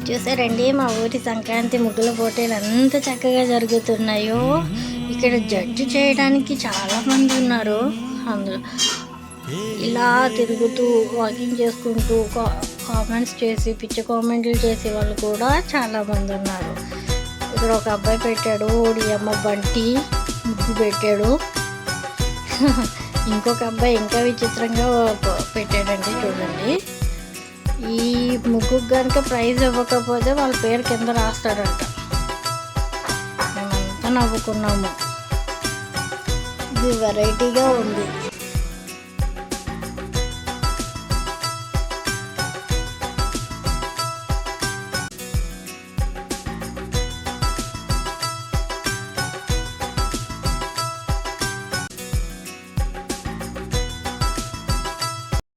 చూసారండి మా ఊరి సంక్రాంతి ముగ్గుల పోటీలు ఎంత చక్కగా జరుగుతున్నాయో. ఇక్కడ జడ్జి చేయడానికి చాలామంది ఉన్నారు. అందులో ఇలా తిరుగుతూ వాకింగ్ చేసుకుంటూ కామెంట్స్ చేసి పిచ్చి కామెంట్లు చేసే వాళ్ళు కూడా చాలామంది ఉన్నారు. ఇక్కడ ఒక అబ్బాయి పెట్టాడు, ఓడియమ్మ బంటి ముగ్గు పెట్టాడు. ఇంకొక అబ్బాయి ఇంకా విచిత్రంగా పెట్టాడండి. చూడండి, ఈ ముగ్గుకు కనుక ప్రైజ్ ఇవ్వకపోతే వాళ్ళ పేరు కింద రాస్తాడంట. మేమంతా నవ్వుకున్నాము. ఇది వెరైటీగా ఉంది.